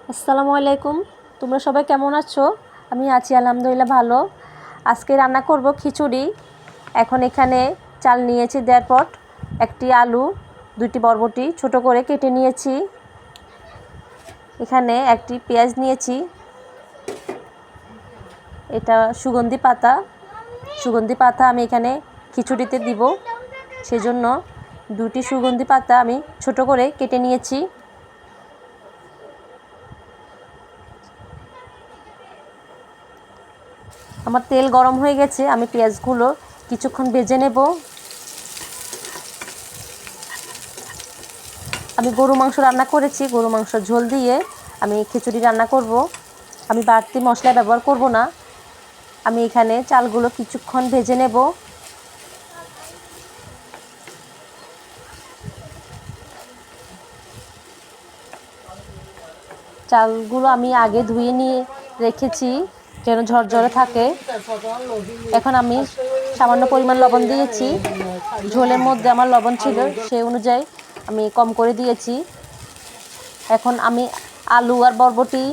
আসসালামু আলাইকুম। তোমরা সবাই কেমন আছো? আমি আছি আলহামদুলিল্লাহ ভালো। আজকে রান্না করব খিচুড়ি। এখন এখানে চাল নিয়েছি 1.5 পট, একটি আলু, 2টি বরবটি ছোট করে কেটে নিয়েছি। এখানে একটি পেঁয়াজ নিয়েছি। এটা সুগন্ধি পাতা আমি এখানে খিচুড়িতে দিব, সেজন্য 2টি সুগন্ধি পাতা আমি ছোট করে কেটে নিয়েছি। আমার তেল গরম হয়ে গেছে, আমি পেঁয়াজগুলো কিছুক্ষণ ভেজে নেব। আমি গরু মাংস রান্না করেছি, গরু মাংস ঝোল দিয়ে আমি খিচুড়ি রান্না করব। আমি বাড়তি মশলা ব্যবহার করব না। আমি এখানে চালগুলো কিছুক্ষণ ভেজে নেব। চালগুলো আমি আগে ধুয়ে নিয়ে রেখেছি যেন ঝরঝরে থাকে। এখন আমি সামান্য পরিমাণ লবণ দিয়েছি। ঝোলের মধ্যে আমার লবণ ছিল, সেই অনুযায়ী আমি কম করে দিয়েছি। এখন আমি আলু আর বরবটি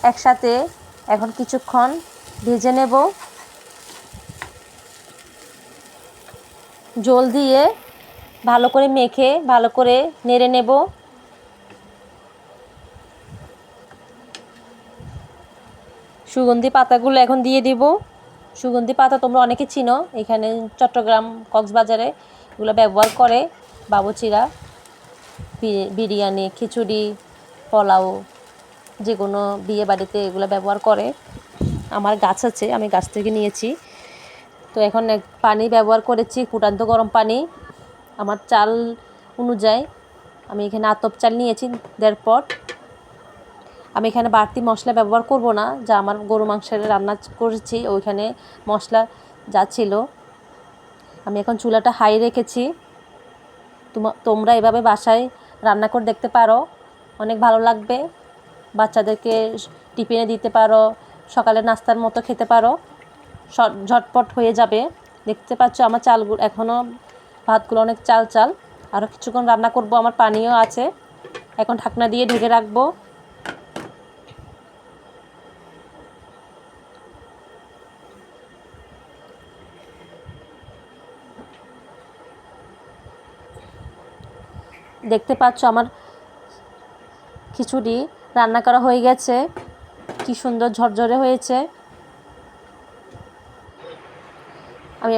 একসাথে এখন কিছুক্ষণ ভেজে নেব। ঝোল দিয়ে ভালো করে মেখে ভালো করে নেড়ে নেব। সুগন্ধি পাতাগুলো এখন দিয়ে দিব। সুগন্ধি পাতা তোমরা অনেকে চিনো, এখানে চট্টগ্রাম কক্সবাজারে এগুলো ব্যবহার করে বাবুচিরা বিরিয়ানি, খিচুড়ি, পোলাও, যে কোনো বিয়ে বাড়িতে এগুলো ব্যবহার করে। আমার গাছ আছে, আমি গাছ থেকে নিয়েছি। তো এখন পানি ব্যবহার করেছি, ফুটান্ত গরম পানি। আমার চাল অনুযায়ী আমি এখানে আতপ চাল নিয়েছি 1.5 পট। আমি এখানে বাড়তি মশলা ব্যবহার করব না, যা আমার গরু মাংসের রান্না করেছি ওইখানে মশলা যা ছিল। আমি এখন চুলাটা হাই রেখেছি। তোমরা এভাবে বাসায় রান্না করে দেখতে পারো, অনেক ভালো লাগবে। বাচ্চাদেরকে টিফিনে দিতে পারো, সকালে নাস্তার মতো খেতে পারো, ঝটপট হয়ে যাবে। দেখতে পাচ্ছ আমার চালগুলো এখনও ভাতগুলো অনেক চাল। আরও কিছুক্ষণ রান্না করব, আমার পানিও আছে। এখন ঢাকনা দিয়ে ঢেকে রাখবো। দেখতে পাচ্ছ আমার খিচুড়ি রান্না করা হয়ে গেছে, কি সুন্দর ঝরঝরে হয়েছে। আমি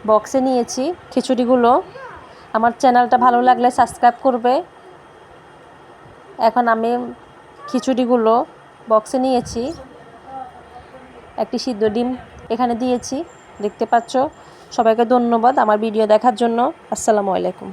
বক্সে নিয়েছি খিচুড়িগুলো। আমার চ্যানেলটা ভালো লাগলে সাবস্ক্রাইব করবে। এখন আমি খিচুড়িগুলো বক্সে নিয়েছি, একটি সিদ্ধ ডিম এখানে দিয়েছি। দেখতে পাচ্ছ। সবাইকে ধন্যবাদ আমার ভিডিও দেখার জন্য। আসসালামু আলাইকুম।